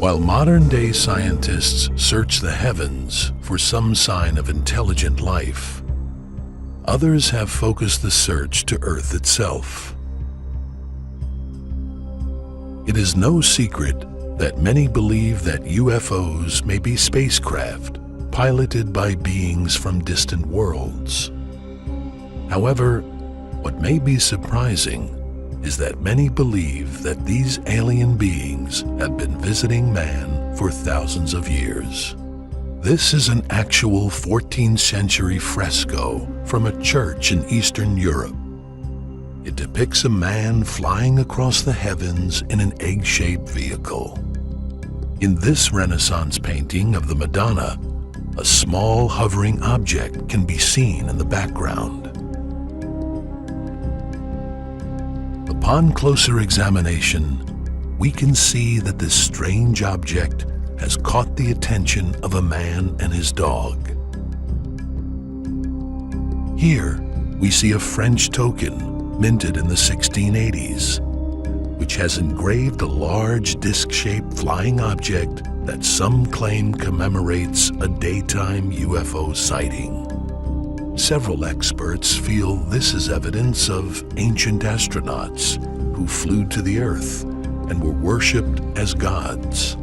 While modern-day scientists search the heavens for some sign of intelligent life, others have focused the search to Earth itself. It is no secret that many believe that UFOs may be spacecraft piloted by beings from distant worlds. However, what may be surprising is that many believe that these alien beings have been visiting man for thousands of years. This is an actual 14th century fresco from a church in Eastern Europe. It depicts a man flying across the heavens in an egg-shaped vehicle. In this Renaissance painting of the Madonna, a small hovering object can be seen in the background. Upon closer examination, we can see that this strange object has caught the attention of a man and his dog. Here, we see a French token minted in the 1680s, which has engraved a large disc-shaped flying object that some claim commemorates a daytime UFO sighting. Several experts feel this is evidence of ancient astronauts who flew to the Earth and were worshipped as gods.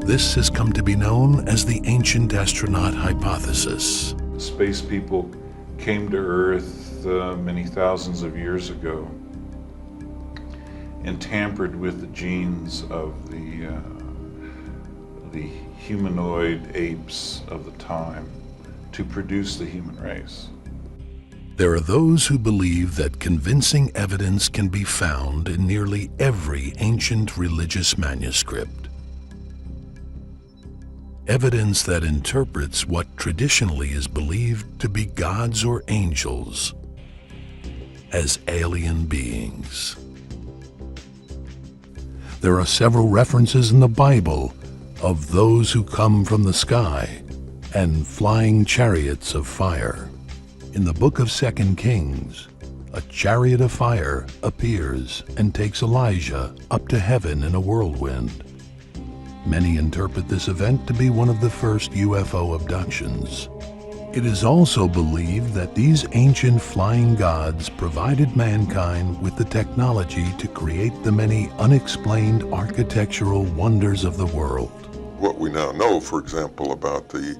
This has come to be known as the ancient astronaut hypothesis. Space people came to Earth many thousands of years ago and tampered with the genes of the humanoid apes of the time to produce the human race. There are those who believe that convincing evidence can be found in nearly every ancient religious manuscript. Evidence that interprets what traditionally is believed to be gods or angels as alien beings. There are several references in the Bible of those who come from the sky and flying chariots of fire. In the book of 2 Kings, a chariot of fire appears and takes Elijah up to heaven in a whirlwind. Many interpret this event to be one of the first UFO abductions. It is also believed that these ancient flying gods provided mankind with the technology to create the many unexplained architectural wonders of the world. What we now know, for example, about the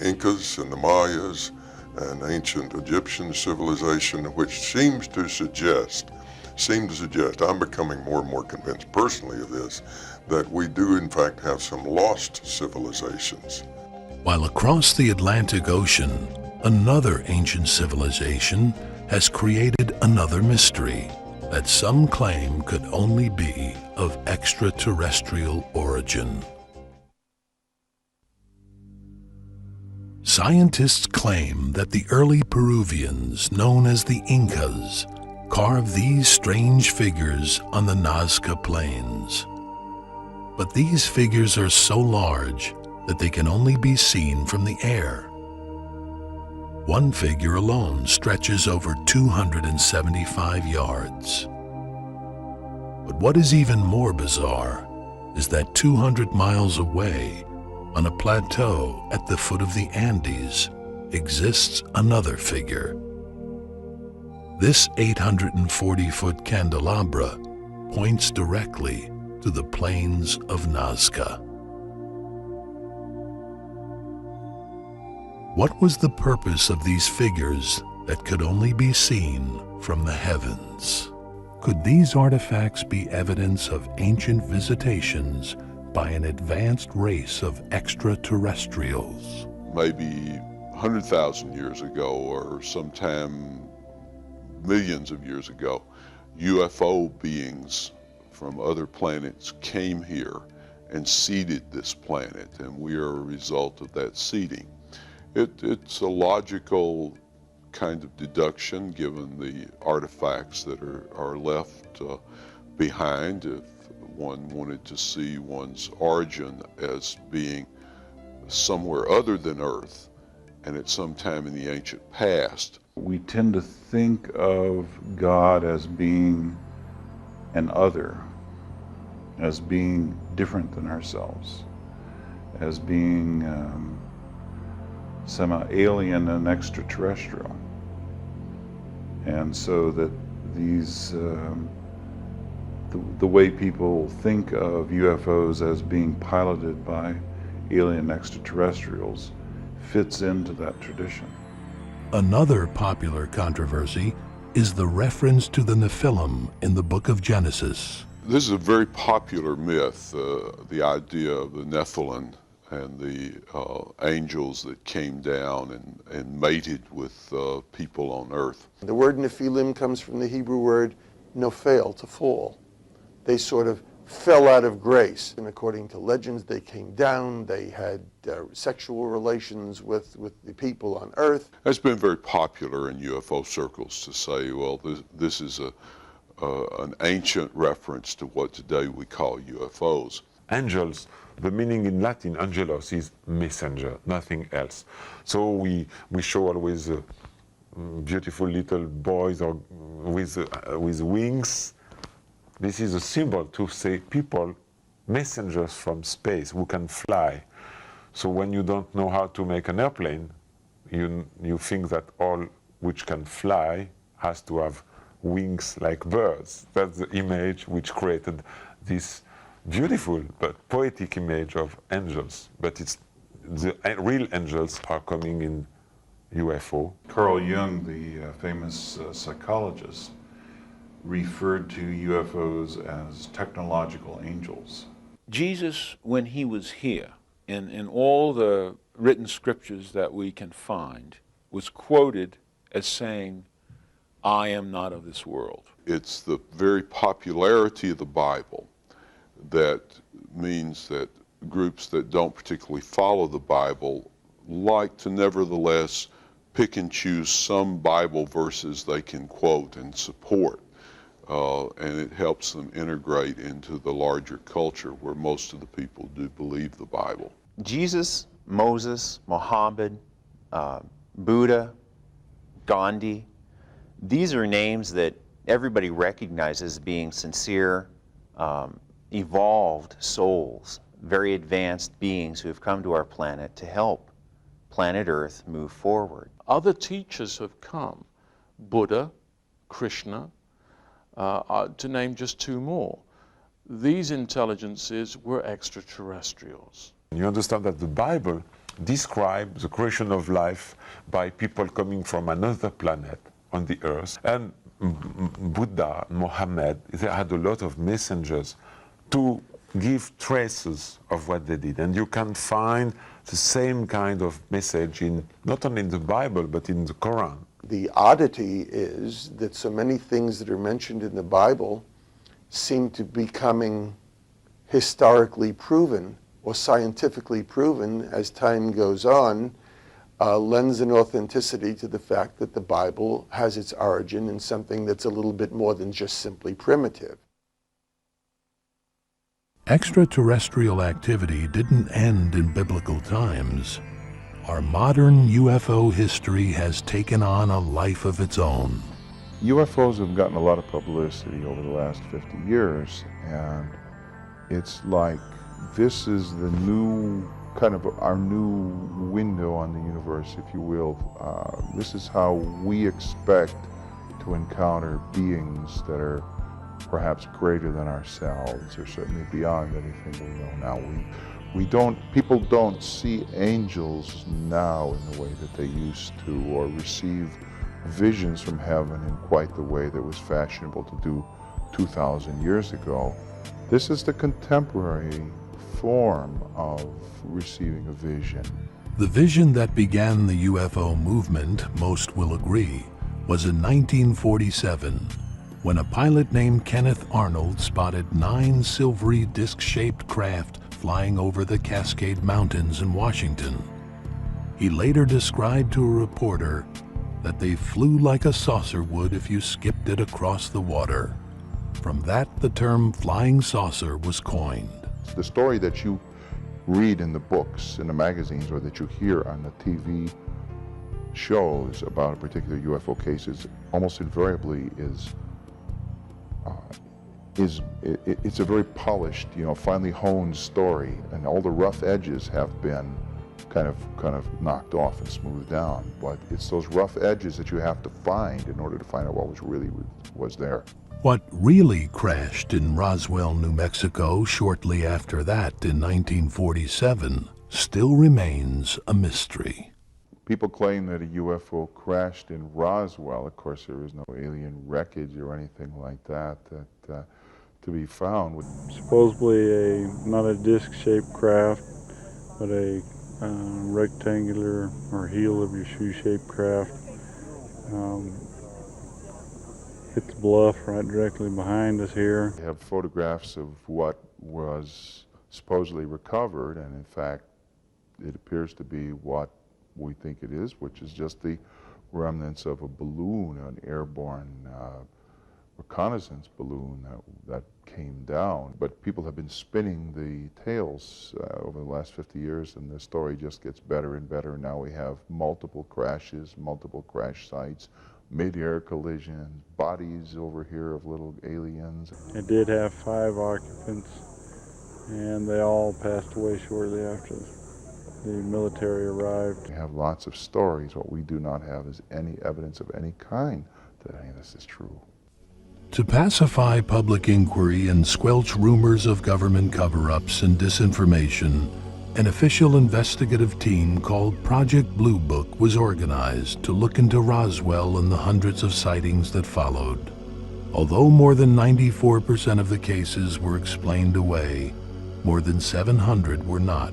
Incas and the Mayas and ancient Egyptian civilization, which seems to suggest, I'm becoming more and more convinced personally of this, that we do in fact have some lost civilizations. While across the Atlantic Ocean, another ancient civilization has created another mystery that some claim could only be of extraterrestrial origin. Scientists claim that the early Peruvians, known as the Incas, carved these strange figures on the Nazca Plains. But these figures are so large that they can only be seen from the air. One figure alone stretches over 275 yards. But what is even more bizarre is that 200 miles away, on a plateau at the foot of the Andes, exists another figure. This 840-foot candelabra points directly to the plains of Nazca. What was the purpose of these figures that could only be seen from the heavens? Could these artifacts be evidence of ancient visitations by an advanced race of extraterrestrials? Maybe 100,000 years ago, or sometime millions of years ago, UFO beings from other planets came here and seeded this planet, and we are a result of that seeding. It's a logical kind of deduction given the artifacts that are left behind if one wanted to see one's origin as being somewhere other than Earth and at some time in the ancient past. We tend to think of God as being an other, as being different than ourselves, as being semi-alien and extraterrestrial. And so that these, the way people think of UFOs as being piloted by alien extraterrestrials fits into that tradition. Another popular controversy is the reference to the Nephilim in the book of Genesis. This is a very popular myth, the idea of the Nephilim and the angels that came down and mated with people on earth. The word Nephilim comes from the Hebrew word nophel, to fall. They sort of fell out of grace, and according to legends they came down, they had sexual relations with the people on earth. It's been very popular in UFO circles to say, well, this is an ancient reference to what today we call UFOs. Angels, the meaning in Latin, angelos, is messenger, nothing else. So we show always beautiful little boys or with wings. This is a symbol to say people, messengers from space who can fly. So when you don't know how to make an airplane, you think that all which can fly has to have wings like birds. That's the image which created this beautiful but poetic image of angels. But it's the real angels are coming in UFO. Carl Jung, the famous psychologist, referred to UFOs as technological angels. Jesus, when he was here, in all the written scriptures that we can find, was quoted as saying, "I am not of this world." It's the very popularity of the Bible that means that groups that don't particularly follow the Bible like to nevertheless pick and choose some Bible verses they can quote and support. And it helps them integrate into the larger culture where most of the people do believe the Bible. Jesus, Moses, Muhammad, Buddha, Gandhi, these are names that everybody recognizes as being sincere, evolved souls, very advanced beings who have come to our planet to help planet Earth move forward. Other teachers have come, Buddha, Krishna, to name just two more. These intelligences were extraterrestrials. You understand that the Bible describes the creation of life by people coming from another planet on the earth. And Buddha, Muhammad, they had a lot of messengers to give traces of what they did. And you can find the same kind of message in not only in the Bible, but in the Quran. The oddity is that so many things that are mentioned in the Bible seem to be becoming historically proven or scientifically proven as time goes on, lends an authenticity to the fact that the Bible has its origin in something that's a little bit more than just simply primitive. Extraterrestrial activity didn't end in biblical times. Our modern UFO history has taken on a life of its own. UFOs have gotten a lot of publicity over the last 50 years, and it's like this is the new, kind of our new window on the universe, if you will. This is how we expect to encounter beings that are perhaps greater than ourselves, or certainly beyond anything we know now. People don't see angels now in the way that they used to, or receive visions from heaven in quite the way that was fashionable to do 2,000 years ago. This is the contemporary form of receiving a vision. The vision that began the UFO movement, most will agree, was in 1947, when a pilot named Kenneth Arnold spotted 9 silvery disc-shaped craft flying over the Cascade Mountains in Washington. He later described to a reporter that they flew like a saucer would if you skipped it across the water. From that, the term flying saucer was coined. The story that you read in the books, in the magazines, or that you hear on the TV shows about a particular UFO case is almost invariably it's a very polished, finely honed story, and all the rough edges have been kind of knocked off and smoothed down. But it's those rough edges that you have to find in order to find out what was there. What really crashed in Roswell, New Mexico shortly after that in 1947 still remains a mystery. People claim that a UFO crashed in Roswell. Of course, there is no alien wreckage or anything like that to be found. Supposedly not a disc-shaped craft, but a rectangular or heel of your shoe-shaped craft. Hit the bluff right directly behind us here. We have photographs of what was supposedly recovered, and in fact, it appears to be what we think it is, which is just the remnants of a balloon, an airborne reconnaissance balloon that came down. But people have been spinning the tales over the last 50 years, and the story just gets better and better. Now we have multiple crashes, multiple crash sites, mid-air collisions, bodies over here of little aliens. It did have 5 occupants, and they all passed away shortly after the military arrived. We have lots of stories. What we do not have is any evidence of any kind that any of this is true. To pacify public inquiry and squelch rumors of government cover-ups and disinformation, an official investigative team called Project Blue Book was organized to look into Roswell and the hundreds of sightings that followed. Although more than 94% of the cases were explained away, more than 700 were not,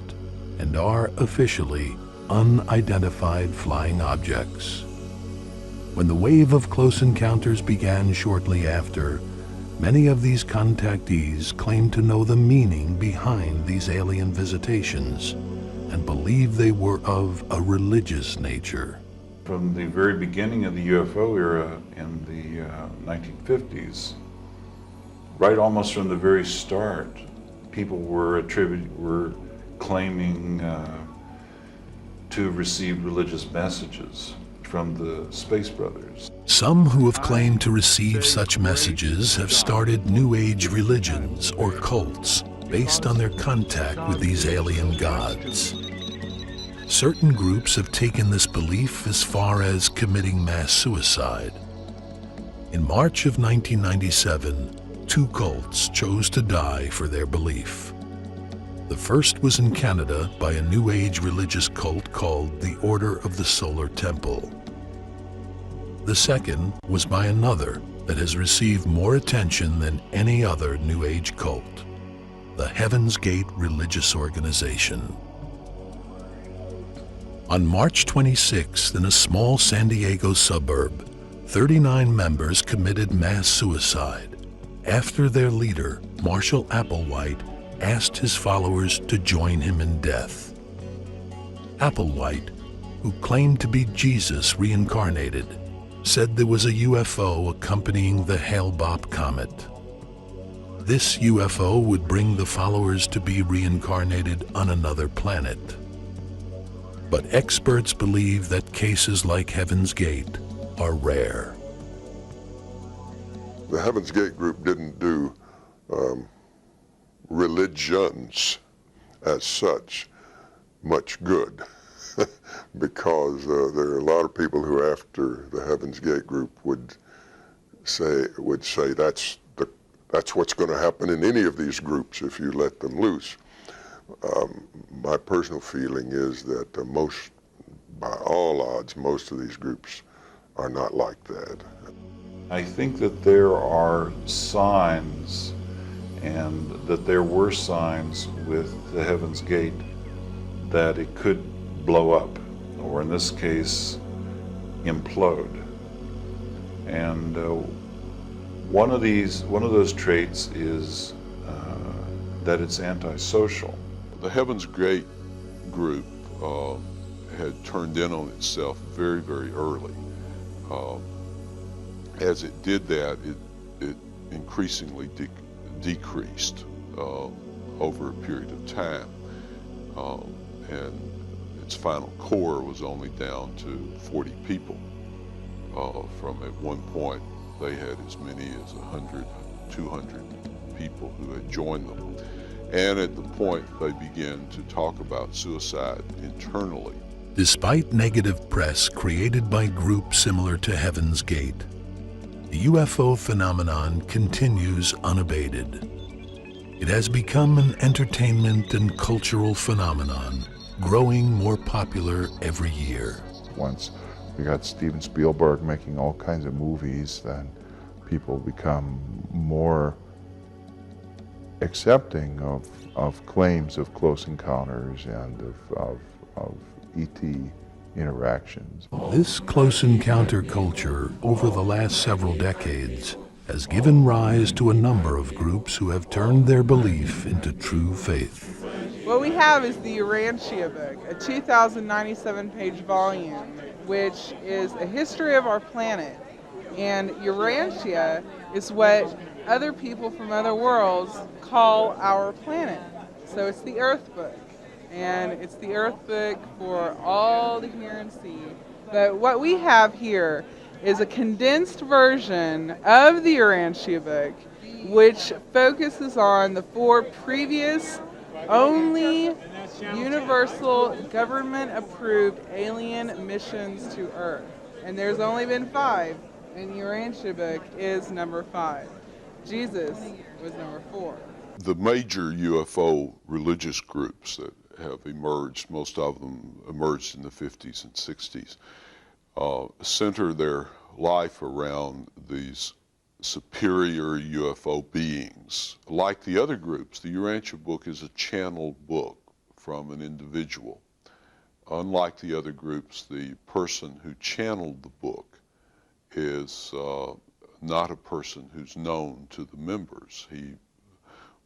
and are officially unidentified flying objects. When the wave of close encounters began shortly after, many of these contactees claimed to know the meaning behind these alien visitations and believed they were of a religious nature. From the very beginning of the UFO era in the 1950s, right almost from the very start, people were claiming to have received religious messages from the Space Brothers. Some who have claimed to receive such messages have started New Age religions or cults based on their contact with these alien gods. Certain groups have taken this belief as far as committing mass suicide. In March of 1997, 2 cults chose to die for their belief. The first was in Canada by a New Age religious cult called the Order of the Solar Temple. The second was by another that has received more attention than any other New Age cult, the Heaven's Gate religious organization. On March 26th, in a small San Diego suburb, 39 members committed mass suicide after their leader, Marshall Applewhite, asked his followers to join him in death. Applewhite, who claimed to be Jesus reincarnated, said there was a UFO accompanying the Hale-Bopp comet. This UFO would bring the followers to be reincarnated on another planet. But experts believe that cases like Heaven's Gate are rare. The Heaven's Gate group didn't do religions as such much good because there are a lot of people who, after the Heaven's Gate group, would say that's what's going to happen in any of these groups if you let them loose. My personal feeling is that by all odds, most of these groups are not like that. I think that there are signs, and that there were signs with the Heaven's Gate that it could blow up, or in this case, implode. And one of those traits is that it's antisocial. The Heaven's Gate group had turned in on itself very, very early. As it did that, it increasingly decreased over a period of time. And its final core was only down to 40 people. From at one point, they had as many as 100 200 people who had joined them. And at the point they began to talk about suicide internally. Despite negative press created by groups similar to Heaven's Gate, the UFO phenomenon continues unabated. It has become an entertainment and cultural phenomenon, growing more popular every year. Once we got Steven Spielberg making all kinds of movies, then people become more accepting of claims of close encounters and of ET interactions. This close encounter culture over the last several decades has given rise to a number of groups who have turned their belief into true faith. What we have is the Urantia book, a 2,097-page volume, which is a history of our planet. And Urantia is what other people from other worlds call our planet. So it's the Earth book. And it's the Earth book for all to hear and see. But what we have here is a condensed version of the Urantia book, which focuses on the 4 previous only universal government-approved alien missions to Earth. And there's only been 5, and the Urantia book is number 5. Jesus was number 4. The major UFO religious groups that have emerged, most of them emerged in the 50s and 60s, center their life around these superior UFO beings. Like the other groups, the Urantia book is a channeled book from an individual. Unlike the other groups, the person who channeled the book is not a person who's known to the members. He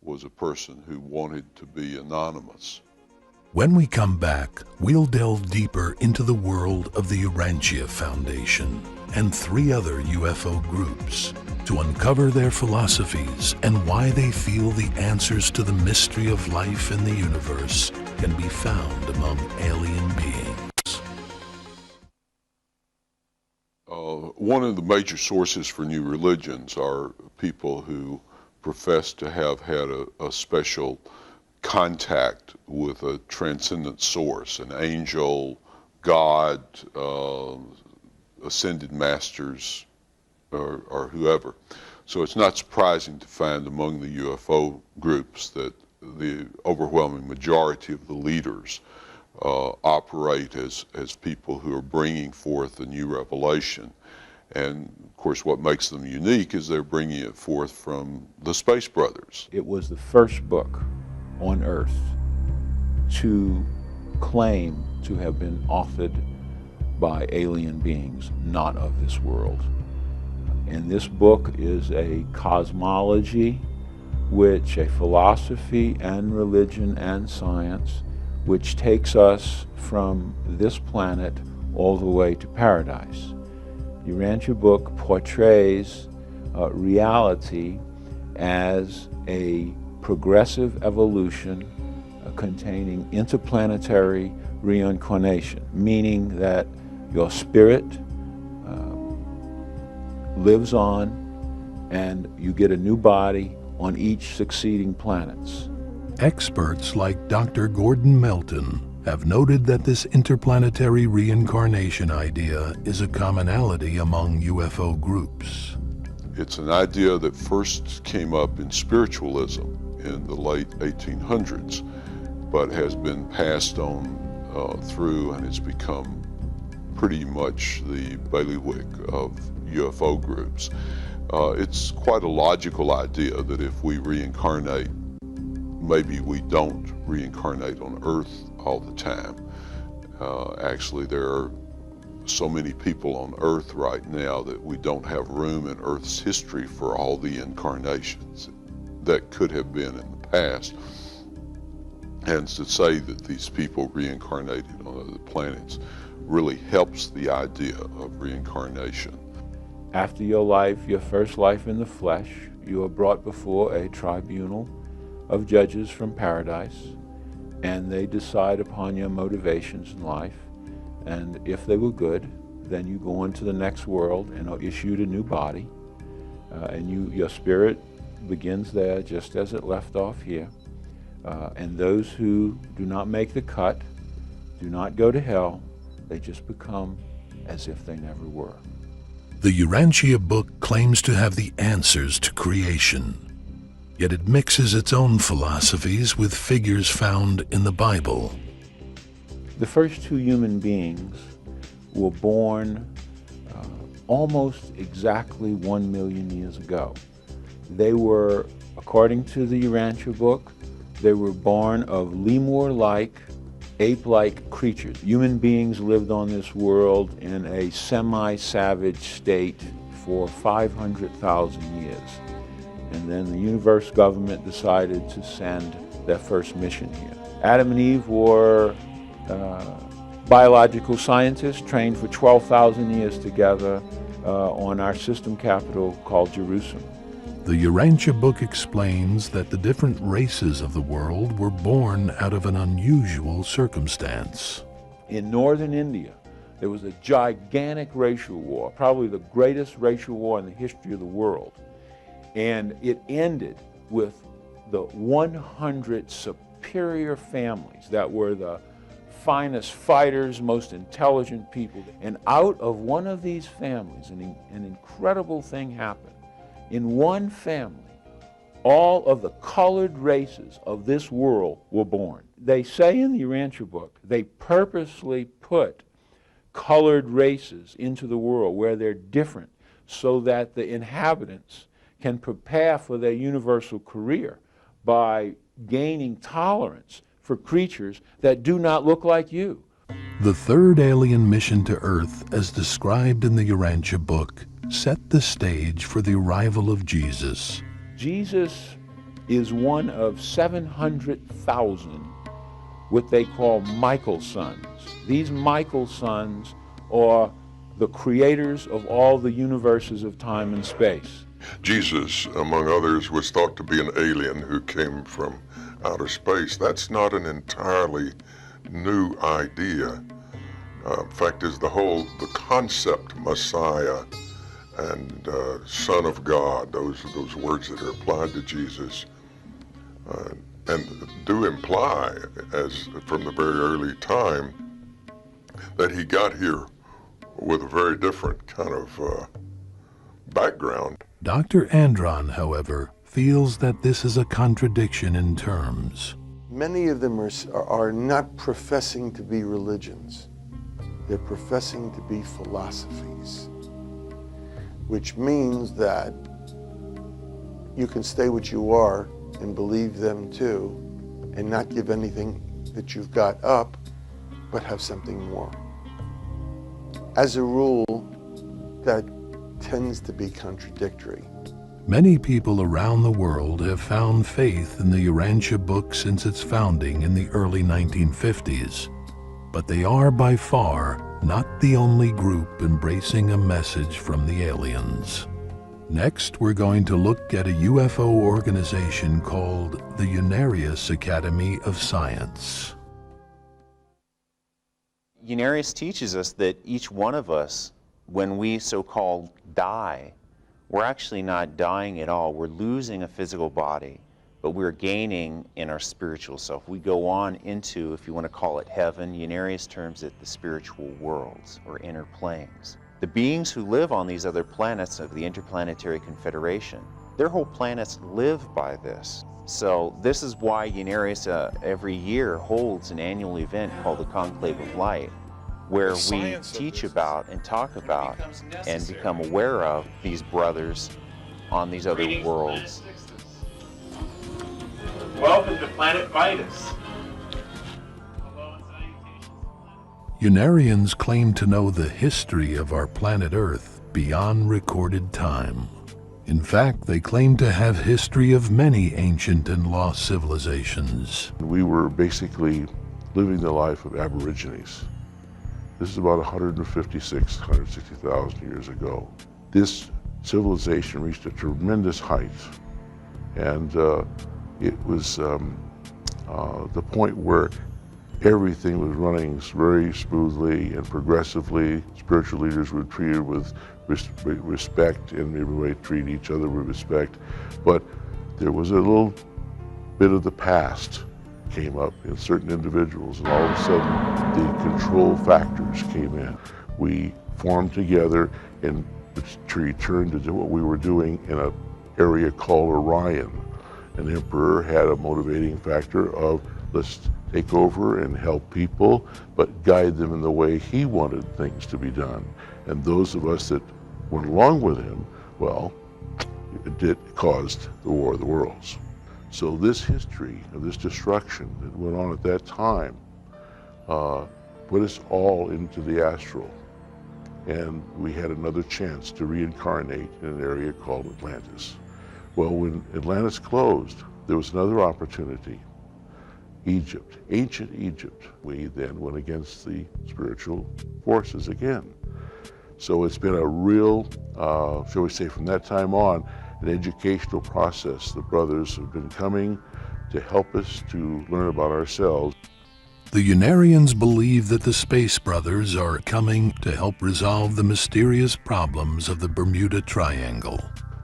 was a person who wanted to be anonymous. When we come back, we'll delve deeper into the world of the Urantia Foundation and 3 other UFO groups to uncover their philosophies and why they feel the answers to the mystery of life in the universe can be found among alien beings. One of the major sources for new religions are people who profess to have had a special contact with a transcendent source, an angel, God, ascended masters, or whoever. So it's not surprising to find among the UFO groups that the overwhelming majority of the leaders operate as people who are bringing forth a new revelation. And of course what makes them unique is they're bringing it forth from the Space Brothers. It was the first book on Earth to claim to have been authored by alien beings not of this world. And this book is a cosmology, which a philosophy and religion and science, which takes us from this planet all the way to paradise. The Urantia book portrays reality as a progressive evolution containing interplanetary reincarnation, meaning that your spirit lives on and you get a new body on each succeeding planets. Experts like Dr. Gordon Melton have noted that this interplanetary reincarnation idea is a commonality among UFO groups. It's an idea that first came up in spiritualism in the late 1800s, but has been passed on through, and it's become pretty much the bailiwick of UFO groups. It's quite a logical idea that if we reincarnate, maybe we don't reincarnate on Earth all the time. Actually, there are so many people on Earth right now that we don't have room in Earth's history for all the incarnations that could have been in the past. And to say that these people reincarnated on other planets really helps the idea of reincarnation. After your life, your first life in the flesh, you are brought before a tribunal of judges from paradise, and they decide upon your motivations in life. And if they were good, then you go on to the next world and are issued a new body, and your spirit begins there just as it left off here. And those who do not make the cut do not go to hell. They just become as if they never were. The Urantia book claims to have the answers to creation, yet it mixes its own philosophies with figures found in the Bible. The first two human beings were born almost exactly 1 million years ago. They were, according to the Urantia book, they were born of lemur-like, ape-like creatures. Human beings lived on this world in a semi-savage state for 500,000 years. And then the universe government decided to send their first mission here. Adam and Eve were biological scientists trained for 12,000 years together on our system capital called Jerusalem. The Urantia book explains that the different races of the world were born out of an unusual circumstance. In northern India, there was a gigantic racial war, probably the greatest racial war in the history of the world. And it ended with the 100 superior families that were the finest fighters, most intelligent people. And out of one of these families, an incredible thing happened. In one family, all of the colored races of this world were born. They say in the Urantia book, they purposely put colored races into the world where they're different so that the inhabitants can prepare for their universal career by gaining tolerance for creatures that do not look like you. The third alien mission to Earth, as described in the Urantia book, set the stage for the arrival of Jesus. Jesus is one of 700,000 what they call Michael sons. These Michael sons are the creators of all the universes of time and space. Jesus, among others, was thought to be an alien who came from outer space. That's not an entirely new idea. Fact is, the concept Messiah and Son of God, those words that are applied to Jesus, and do imply, as from the very early time, that he got here with a very different kind of background. Dr. Andron, however, feels that this is a contradiction in terms. Many of them are not professing to be religions. They're professing to be philosophies, which means that you can stay what you are and believe them too, and not give anything that you've got up, but have something more. As a rule, that tends to be contradictory. Many people around the world have found faith in the Urantia book since its founding in the early 1950s. But they are by far not the only group embracing a message from the aliens. Next, we're going to look at a UFO organization called the Unarius Academy of Science. Unarius teaches us that each one of us, when we so-called die, we're actually not dying at all. We're losing a physical body, but we're gaining in our spiritual self. We go on into, if you want to call it heaven, Unarius terms it the spiritual worlds or inner planes. The beings who live on these other planets of the Interplanetary Confederation, their whole planets live by this. So this is why Unarius every year holds an annual event called the Conclave of Light, where we teach about and talk about and become aware of these brothers on these other worlds. Welcome to Planet VIDS. Unarians claim to know the history of our planet Earth beyond recorded time. In fact, they claim to have history of many ancient and lost civilizations. We were basically living the life of Aborigines. This is about 160,000 years ago. This civilization reached a tremendous height, and it was the point where everything was running very smoothly and progressively. Spiritual leaders were treated with respect, and everybody treated each other with respect. But there was a little bit of the past came up in certain individuals, and all of a sudden the control factors came in. We formed together and returned to do what we were doing in an area called Orion. An emperor had a motivating factor of, let's take over and help people, but guide them in the way he wanted things to be done. And those of us that went along with him, well, it caused the War of the Worlds. So this history of this destruction that went on at that time put us all into the astral. And we had another chance to reincarnate in an area called Atlantis. Well, when Atlantis closed, there was another opportunity. Egypt, ancient Egypt. We then went against the spiritual forces again. So it's been a real, shall we say, from that time on, an educational process. The brothers have been coming to help us to learn about ourselves. The Unarians believe that the Space Brothers are coming to help resolve the mysterious problems of the Bermuda Triangle.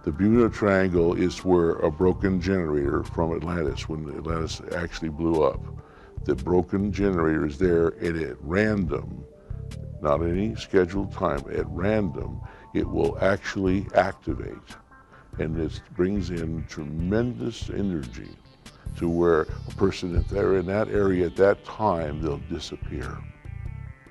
The Bermuda Triangle is where a broken generator from Atlantis, when Atlantis actually blew up, the broken generator is there, and at random, not any scheduled time, at random, it will actually activate. And this brings in tremendous energy to where a person, if they're in that area at that time, they'll disappear,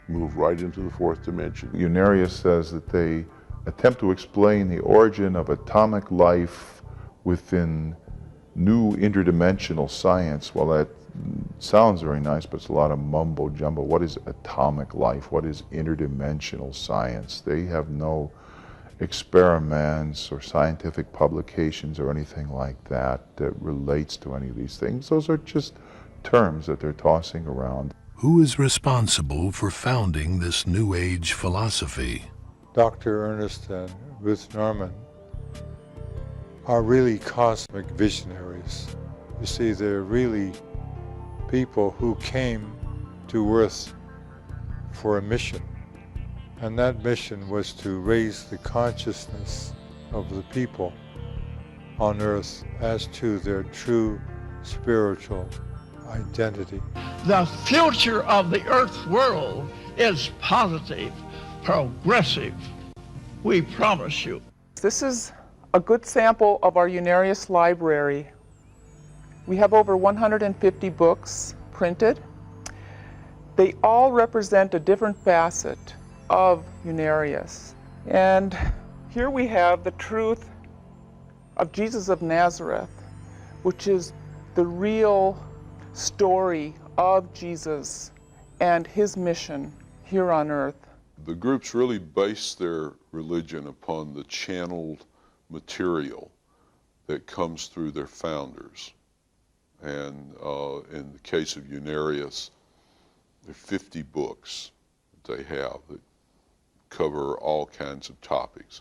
move right into the fourth dimension. Unarius says that they attempt to explain the origin of atomic life within new interdimensional science. Well, that sounds very nice, but it's a lot of mumbo jumbo. What is atomic life? What is interdimensional science? They have no experiments or scientific publications or anything like that that relates to any of these things. Those are just terms that they're tossing around. Who is responsible for founding this New Age philosophy? Dr. Ernest and Ruth Norman are really cosmic visionaries. You see, they're really people who came to Earth for a mission. And that mission was to raise the consciousness of the people on Earth as to their true spiritual identity. The future of the Earth world is positive, progressive. We promise you. This is a good sample of our Unarius library. We have over 150 books printed. They all represent a different facet of Unarius. And here we have the truth of Jesus of Nazareth, which is the real story of Jesus and his mission here on earth. The groups really base their religion upon the channeled material that comes through their founders. And in the case of Unarius, there are 50 books that they have that cover all kinds of topics.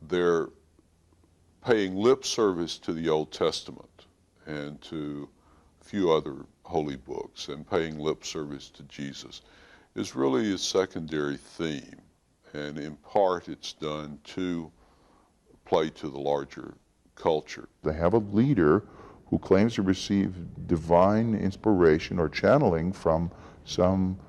They're paying lip service to the Old Testament and to a few other holy books, and paying lip service to Jesus is really a secondary theme, and in part it's done to play to the larger culture. They have a leader who claims to receive divine inspiration or channeling from some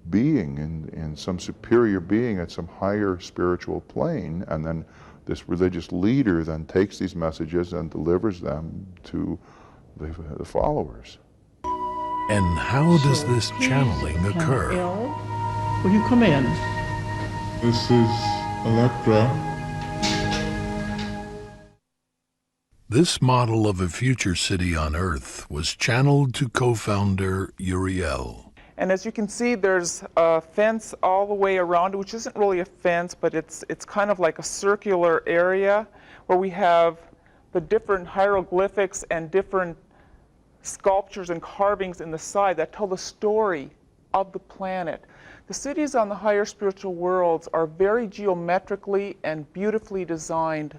being in some superior being at some higher spiritual plane, and then this religious leader then takes these messages and delivers them to the followers. And how does this channeling occur? Will you come in? This is Electra. This model of a future city on Earth was channeled to co-founder Uriel. And as you can see, there's a fence all the way around, which isn't really a fence, but it's kind of like a circular area where we have the different hieroglyphics and different sculptures and carvings in the side that tell the story of the planet. The cities on the higher spiritual worlds are very geometrically and beautifully designed.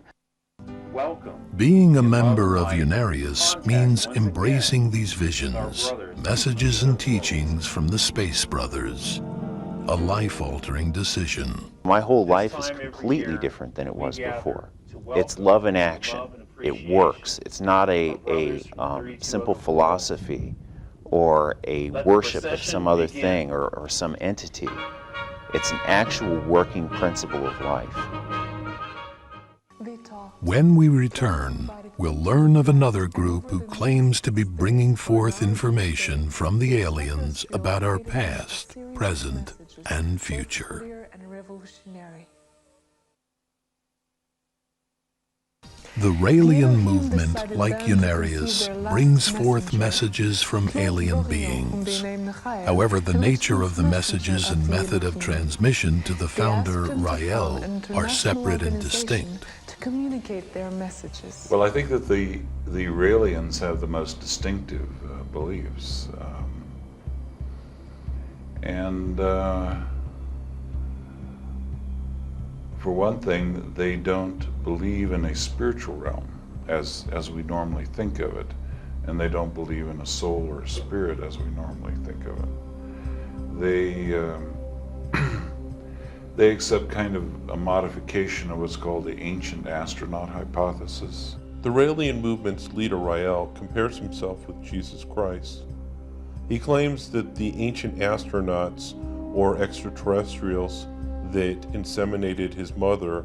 Welcome. Being a member of Unarius means embracing these visions, messages and teachings from the Space Brothers. A life-altering decision. My whole life is completely different than it was before. It's love in action. it works. It's not a simple philosophy or a worship of some other thing or some entity. It's an actual working principle of life. When we return, we'll learn of another group who claims to be bringing forth information from the aliens about our past, present, and future. The Raelian movement, like Unarius, brings forth messages from alien beings. However, the nature of the messages and method of transmission to the founder, Rael, are separate and distinct. Communicate their messages. Well, I think that the Raelians have the most distinctive beliefs. For one thing, they don't believe in a spiritual realm as we normally think of it, and they don't believe in a soul or a spirit as we normally think of it. They accept kind of a modification of what's called the ancient astronaut hypothesis. The Raelian movement's leader, Rael, compares himself with Jesus Christ. He claims that the ancient astronauts or extraterrestrials that inseminated his mother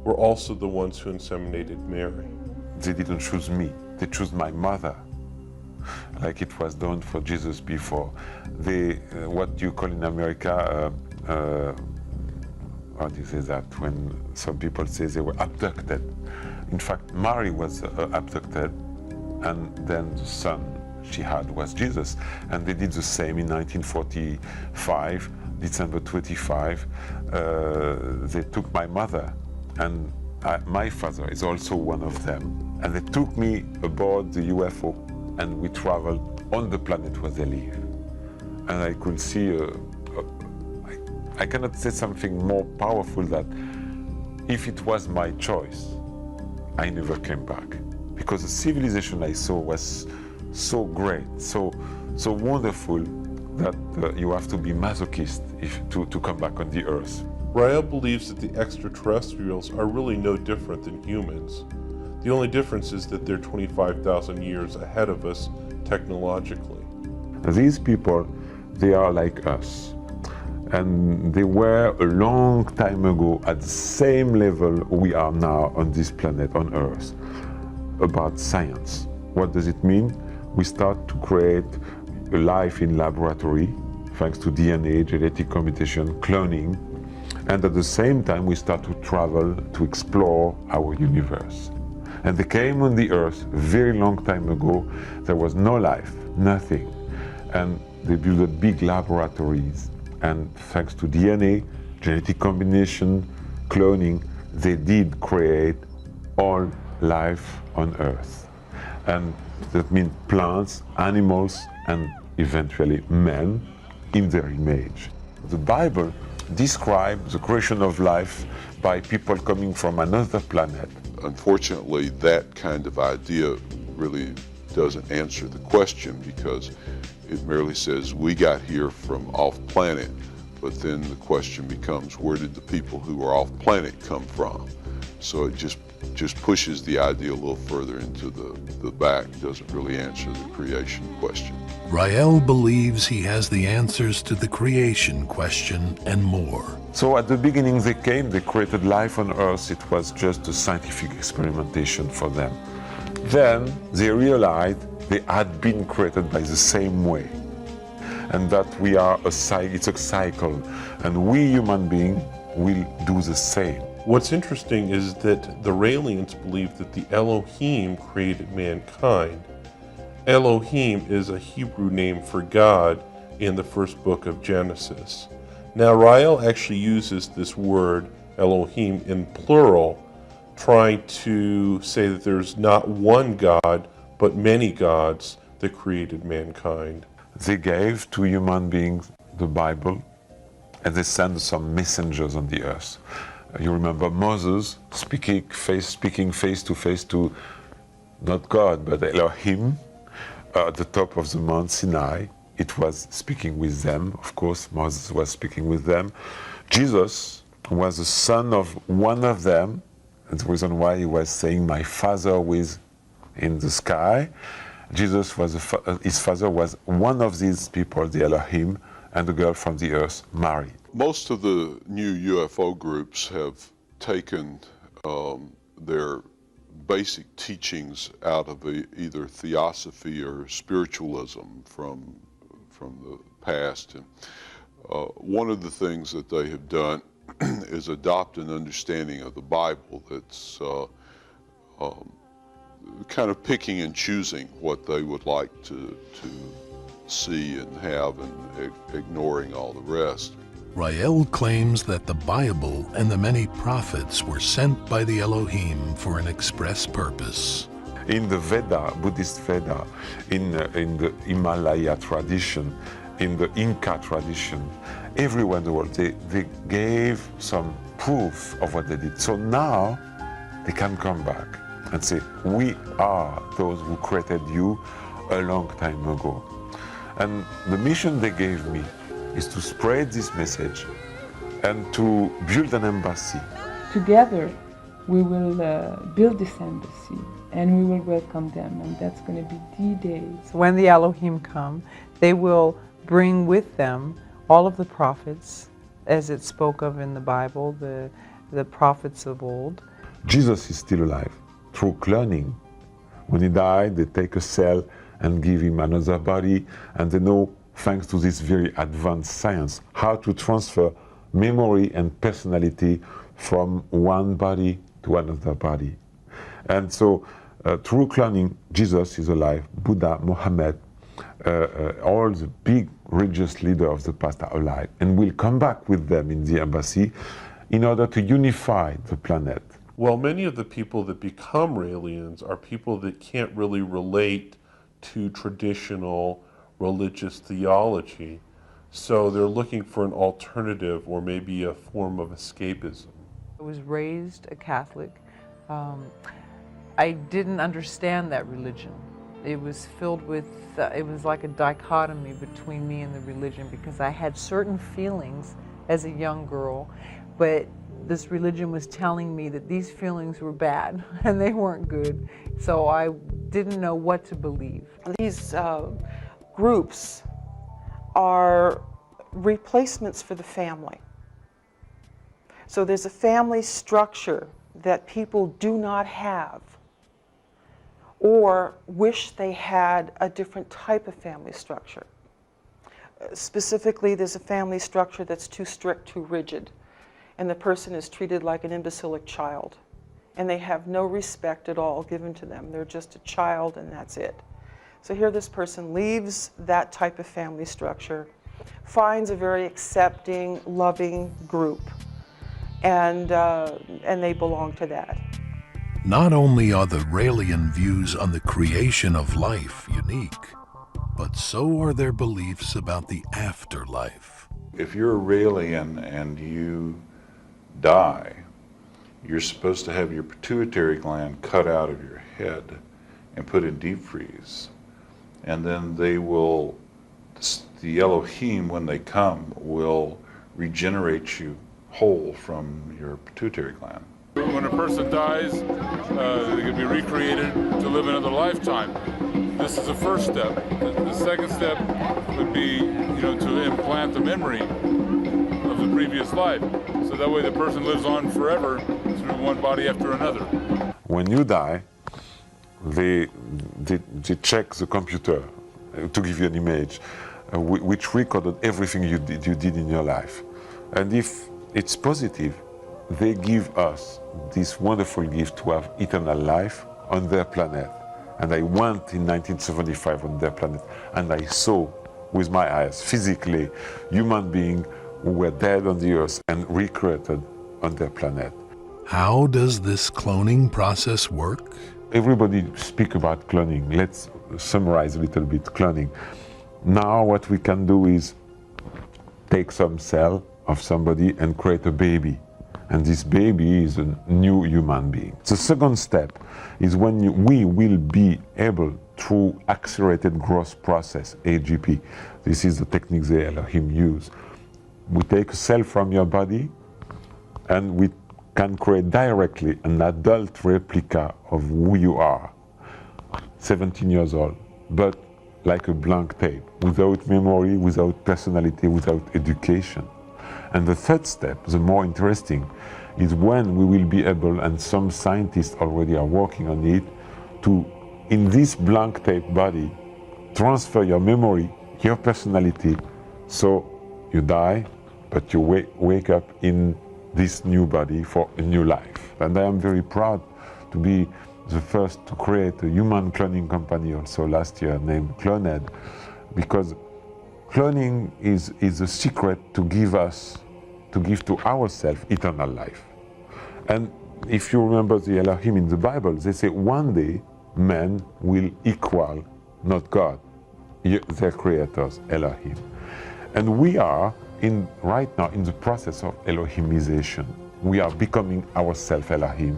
were also the ones who inseminated Mary. They didn't choose me, they chose my mother, like it was done for Jesus before. They, what you call in America, how do you say that, when some people say they were abducted. In fact, Mary was abducted, and then the son she had was Jesus. And they did the same in 1945, December 25. They took my mother, and my father is also one of them. And they took me aboard the UFO, and we traveled on the planet where they live. And I could see I cannot say something more powerful that if it was my choice, I never came back. Because the civilization I saw was so great, so wonderful, that you have to be masochist to come back on the earth. Rael believes that the extraterrestrials are really no different than humans. The only difference is that they're 25,000 years ahead of us technologically. These people, they are like us. And they were a long time ago at the same level we are now on this planet, on Earth, about science. What does it mean? We start to create a life in laboratory, thanks to DNA, genetic computation, cloning, and at the same time we start to travel to explore our universe. And they came on the Earth a very long time ago. There was no life, nothing. And they built big laboratories. And thanks to DNA, genetic combination, cloning, they did create all life on Earth. And that means plants, animals, and eventually men in their image. The Bible describes the creation of life by people coming from another planet. Unfortunately, that kind of idea really doesn't answer the question, because it merely says we got here from off planet, but then the question becomes, where did the people who are off planet come from? So it just pushes the idea a little further into the back, doesn't really answer the creation question. Rael believes he has the answers to the creation question and more. So at the beginning they came, they created life on Earth. It was just a scientific experimentation for them. Then they realized they had been created by the same way, and that we are it's a cycle, and we human beings will do the same. What's interesting is that the Raelians believe that the Elohim created mankind. Elohim is a Hebrew name for God in the first book of Genesis. Now, Rael actually uses this word Elohim in plural, trying to say that there's not one God, but many gods that created mankind. They gave to human beings the Bible, and they sent some messengers on the earth. You remember Moses speaking face to face to not God, but Elohim at the top of the Mount Sinai. It was speaking with them. Of course, Moses was speaking with them. Jesus was the son of one of them. the reason why he was saying, "My Father who is in the sky." Jesus was his father was one of these people, the Elohim, and the girl from the earth, Mary. Most of the new UFO groups have taken their basic teachings out of either theosophy or spiritualism from the past. And one of the things that they have done is adopt an understanding of the Bible that's kind of picking and choosing what they would like to see and have, and ignoring all the rest. Rael claims that the Bible and the many prophets were sent by the Elohim for an express purpose. In the Veda, Buddhist Veda, in the Himalaya tradition, in the Inca tradition, everywhere in the world, they gave some proof of what they did. So now they can come back and say, we are those who created you a long time ago. And the mission they gave me is to spread this message and to build an embassy. Together, we will build this embassy and we will welcome them, and that's going to be D-Day. When the Elohim come, they will bring with them all of the prophets, as it spoke of in the Bible, the prophets of old. Jesus is still alive through cloning. When he died, they take a cell and give him another body, and they know, thanks to this very advanced science, how to transfer memory and personality from one body to another body. And so through cloning, Jesus is alive, Buddha, Muhammad, all the big religious leaders of the past are alive, and we'll come back with them in the embassy in order to unify the planet. Well, many of the people that become Raelians are people that can't really relate to traditional religious theology, so they're looking for an alternative or maybe a form of escapism. I was raised a Catholic. I didn't understand that religion. It was filled with, it was like a dichotomy between me and the religion, because I had certain feelings as a young girl, but this religion was telling me that these feelings were bad and they weren't good, so I didn't know what to believe. These groups are replacements for the family. So there's a family structure that people do not have, or wish they had a different type of family structure. Specifically, there's a family structure that's too strict, too rigid, and the person is treated like an imbecilic child, and they have no respect at all given to them. They're just a child, and that's it. So here this person leaves that type of family structure, finds a very accepting, loving group, and they belong to that. Not only are the Raelian views on the creation of life unique, but so are their beliefs about the afterlife. If you're a Raelian and you die, you're supposed to have your pituitary gland cut out of your head and put in deep freeze. And then they will, the Elohim, when they come, will regenerate you whole from your pituitary gland. When a person dies, they can be recreated to live another lifetime. This is the first step. The second step would be, to implant the memory of the previous life, so that way the person lives on forever through one body after another. When you die, they check the computer to give you an image which recorded everything you did in your life. And if it's positive, they give us this wonderful gift to have eternal life on their planet. And I went in 1975 on their planet, and I saw with my eyes, physically, human beings who were dead on the earth and recreated on their planet. How does this cloning process work? Everybody speak about cloning. Let's summarize a little bit cloning. Now what we can do is take some cell of somebody and create a baby. And this baby is a new human being. The second step is when we will be able, through accelerated growth process, AGP, this is the technique the Elohim use. We take a cell from your body and we can create directly an adult replica of who you are, 17 years old, but like a blank tape, without memory, without personality, without education. And the third step, the more interesting, is when we will be able, and some scientists already are working on it, to, in this blank tape body, transfer your memory, your personality, so you die, but you wake up in this new body for a new life. And I am very proud to be the first to create a human cloning company also last year named Cloned, because cloning is a secret to give to ourselves eternal life. And if you remember the Elohim in the Bible, they say one day man will equal not God, their creators, Elohim. And we are right now in the process of Elohimization. We are becoming ourselves Elohim.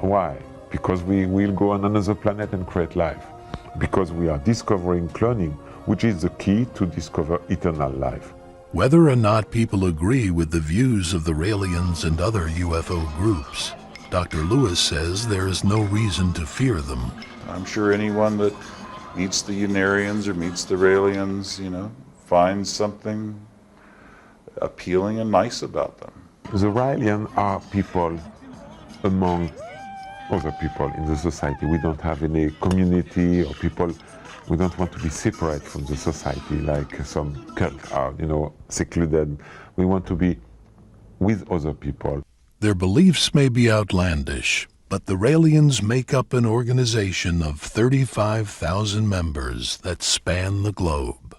Why? Because we will go on another planet and create life. Because we are discovering cloning, which is the key to discover eternal life. Whether or not people agree with the views of the Raelians and other UFO groups, Dr. Lewis says there is no reason to fear them. I'm sure anyone that meets the Unarians or meets the Raelians, finds something appealing and nice about them. The Raelians are people among other people in the society. We don't have any community or people. We don't want to be separate from the society like some cults are, secluded. We want to be with other people. Their beliefs may be outlandish, but the Raelians make up an organization of 35,000 members that span the globe.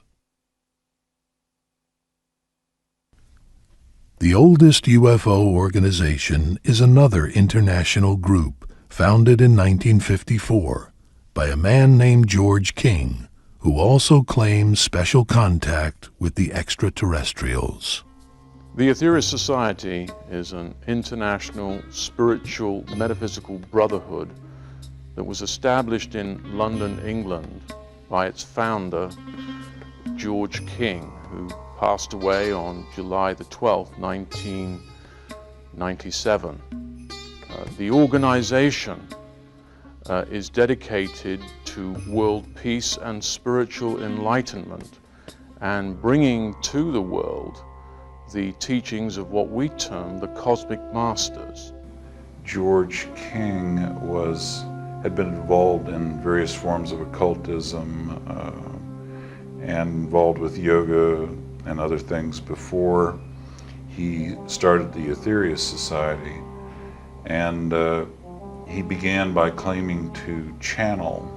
The oldest UFO organization is another international group founded in 1954 by a man named George King, who also claims special contact with the extraterrestrials. The Aetherius Society is an international spiritual metaphysical brotherhood that was established in London, England by its founder, George King, who passed away on July the 12th, 1997. The organization is dedicated to world peace and spiritual enlightenment and bringing to the world the teachings of what we term the cosmic masters. George King had been involved in various forms of occultism and involved with yoga and other things before he started the Aetherius Society. And he began by claiming to channel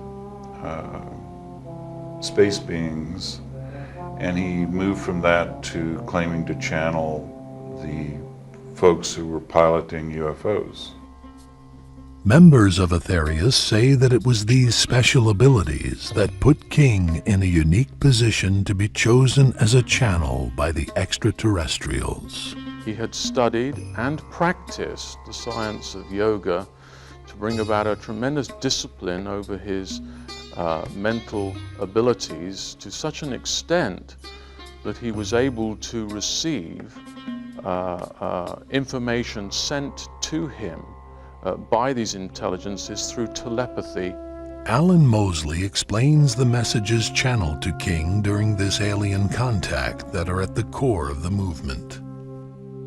space beings, and he moved from that to claiming to channel the folks who were piloting UFOs. Members of Aetherius say that it was these special abilities that put King in a unique position to be chosen as a channel by the extraterrestrials. He had studied and practiced the science of yoga to bring about a tremendous discipline over his mental abilities to such an extent that he was able to receive information sent to him by these intelligences through telepathy. Alan Mosley explains the messages channeled to King during this alien contact that are at the core of the movement.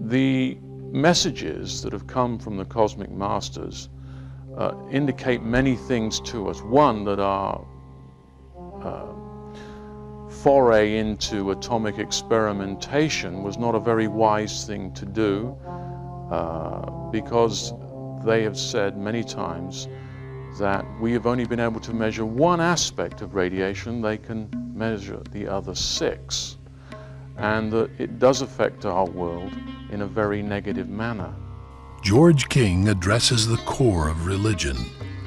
The messages that have come from the cosmic masters indicate many things to us. One, that our foray into atomic experimentation was not a very wise thing to do, because they have said many times that we have only been able to measure one aspect of radiation, they can measure the other 6, and that it does affect our world in a very negative manner. George King addresses the core of religion,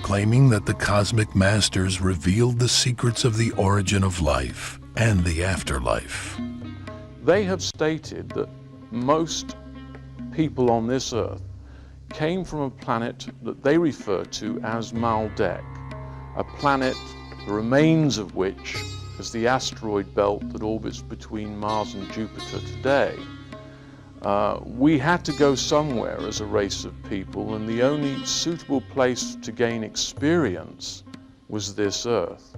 claiming that the cosmic masters revealed the secrets of the origin of life and the afterlife. They have stated that most people on this earth came from a planet that they refer to as Maldek, a planet the remains of which is the asteroid belt that orbits between Mars and Jupiter today. We had to go somewhere as a race of people, and the only suitable place to gain experience was this Earth.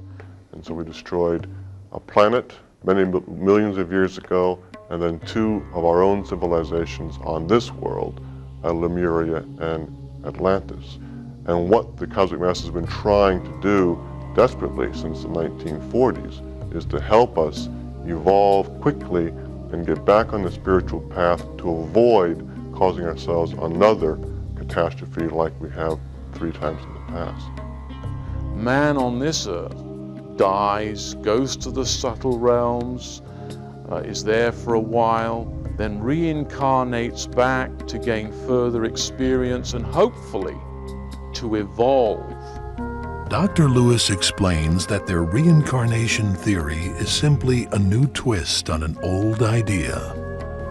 And so we destroyed a planet many millions of years ago, and then two of our own civilizations on this world, Lemuria and Atlantis. And what the Cosmic Masters have been trying to do desperately since the 1940s is to help us evolve quickly and get back on the spiritual path to avoid causing ourselves another catastrophe like we have 3 times in the past. Man on this Earth dies, goes to the subtle realms, is there for a while, then reincarnates back to gain further experience and hopefully to evolve. Dr. Lewis explains that their reincarnation theory is simply a new twist on an old idea.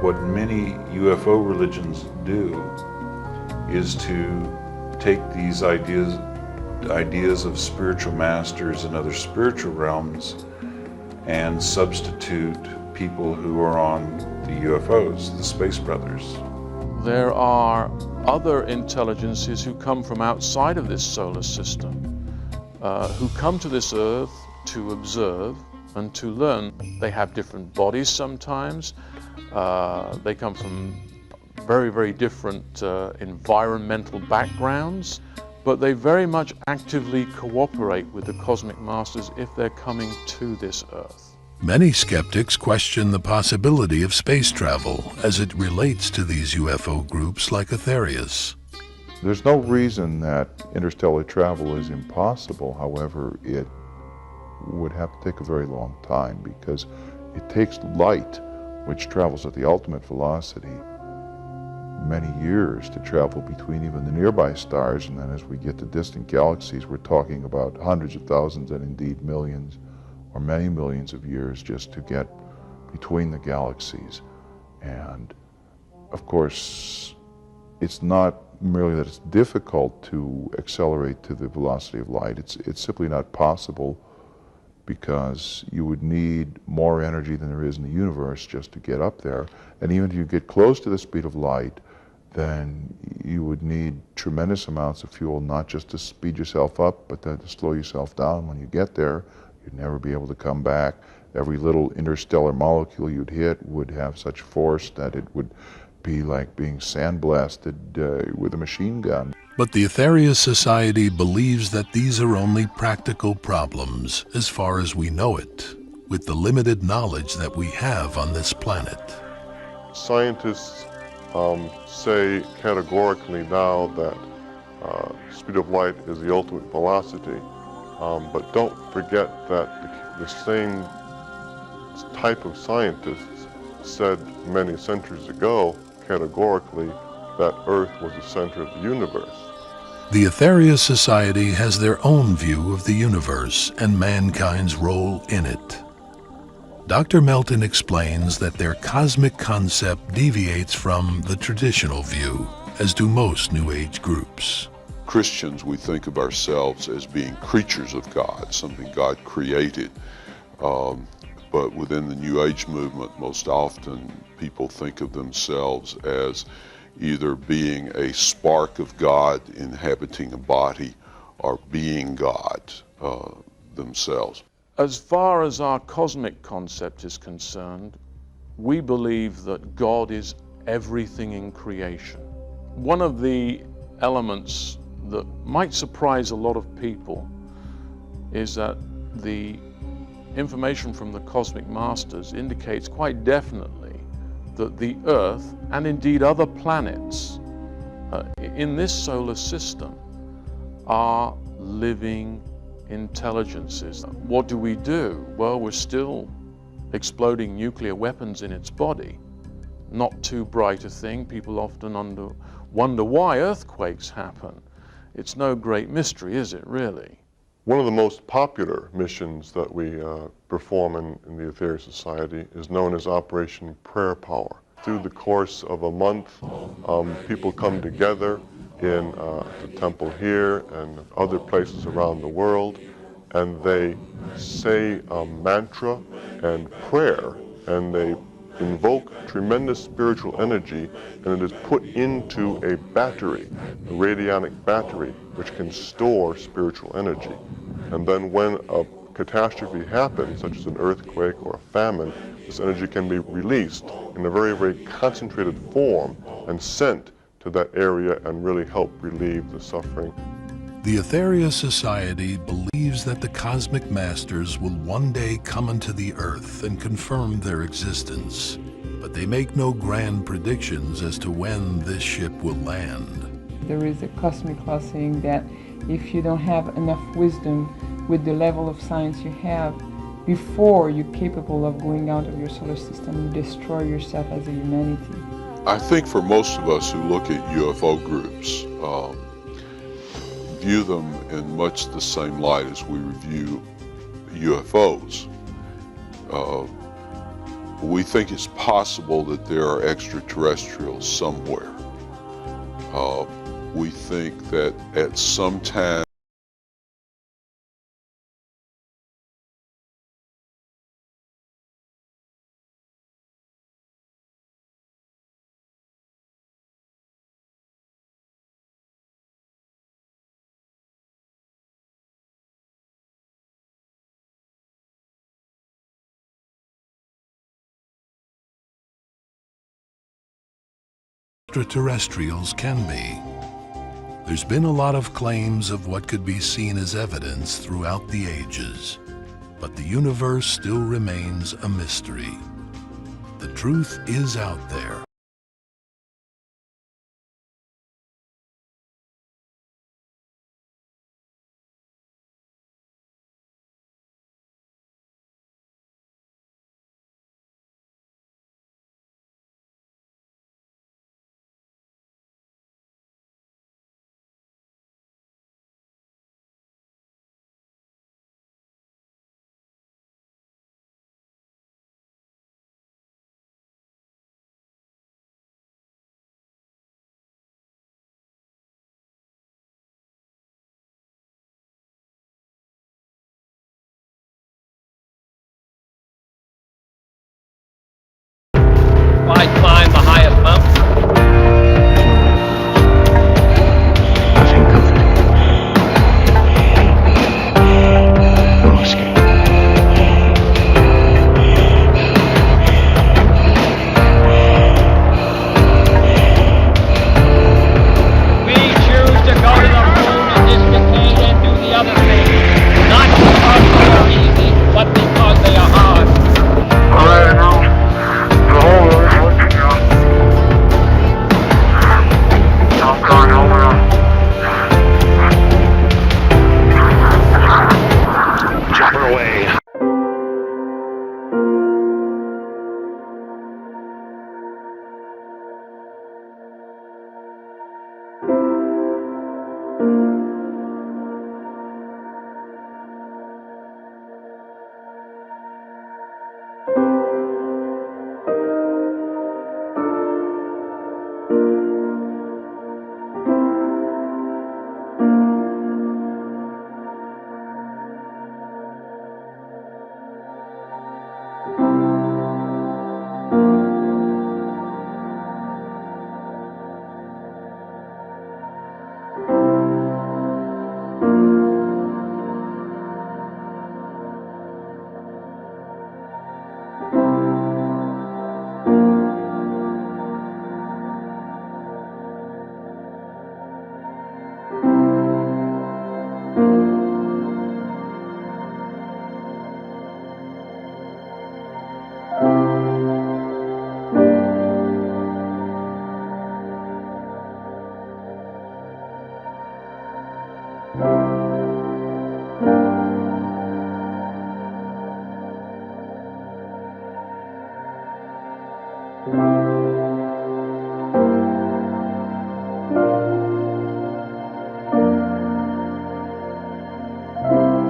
What many UFO religions do is to take these ideas of spiritual masters and other spiritual realms and substitute people who are on the UFOs, the Space Brothers. There are other intelligences who come from outside of this solar system, who come to this Earth to observe and to learn. They have different bodies sometimes. They come from very, very different environmental backgrounds, but they very much actively cooperate with the Cosmic Masters if they're coming to this Earth. Many skeptics question the possibility of space travel as it relates to these UFO groups like Aetherius. There's no reason that interstellar travel is impossible. However, it would have to take a very long time because it takes light, which travels at the ultimate velocity, many years to travel between even the nearby stars. And then as we get to distant galaxies, we're talking about hundreds of thousands and indeed millions or many millions of years just to get between the galaxies. And of course, it's not merely that it's difficult to accelerate to the velocity of light. It's simply not possible because you would need more energy than there is in the universe just to get up there. And even if you get close to the speed of light, then you would need tremendous amounts of fuel, not just to speed yourself up, but then to slow yourself down when you get there. You'd never be able to come back. Every little interstellar molecule you'd hit would have such force that it would be like being sandblasted with a machine gun. But the Aetherius Society believes that these are only practical problems as far as we know it, with the limited knowledge that we have on this planet. Scientists say categorically now that speed of light is the ultimate velocity, but don't forget that the same type of scientists said many centuries ago categorically that Earth was the center of the universe. The Aetherius Society has their own view of the universe and mankind's role in it. Dr. Melton explains that their cosmic concept deviates from the traditional view, as do most New Age groups. Christians, we think of ourselves as being creatures of God, something God created. But within the New Age movement, most often people think of themselves as either being a spark of God inhabiting a body or being God themselves. As far as our cosmic concept is concerned, we believe that God is everything in creation. One of the elements that might surprise a lot of people is that the information from the Cosmic Masters indicates quite definitely that the Earth, and indeed other planets in this solar system, are living intelligences. What do we do? Well, we're still exploding nuclear weapons in its body. Not too bright a thing. People often wonder why earthquakes happen. It's no great mystery, is it, really? One of the most popular missions that we perform in the Aetherius Society is known as Operation Prayer Power. Through the course of a month, people come together in the temple here and other places around the world, and they say a mantra and prayer, and they invoke tremendous spiritual energy, and it is put into a battery, a radionic battery, which can store spiritual energy. And then when a catastrophe happens, such as an earthquake or a famine, this energy can be released in a very, very concentrated form and sent to that area and really help relieve the suffering. The Etheria Society believes that the cosmic masters will one day come into the earth and confirm their existence, but they make no grand predictions as to when this ship will land. There is a cosmic law saying that if you don't have enough wisdom with the level of science you have, before you're capable of going out of your solar system, you destroy yourself as a humanity. I think for most of us who look at UFO groups, view them in much the same light as we review UFOs. We think it's possible that there are extraterrestrials somewhere. We think that at some time Extraterrestrials can be. There's been a lot of claims of what could be seen as evidence throughout the ages, but the universe still remains a mystery. The truth is out there. I climb the highest mountain. Nothing comforting. No escape. We choose to go to the moon in this decade and do the other thing. Not because they are easy, but because they are hard. All right, now. The whole earth looking up. I'm going over. Jumping away.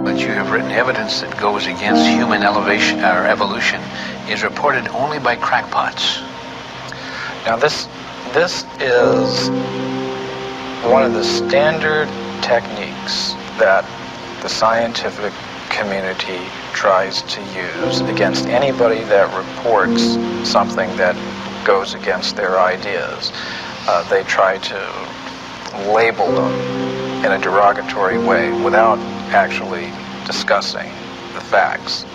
But you have written evidence that goes against human elevation or evolution is reported only by crackpots. Now this is one of the standard techniques that the scientific community tries to use against anybody that reports something that goes against their ideas. They try to label them in a derogatory way without actually discussing the facts.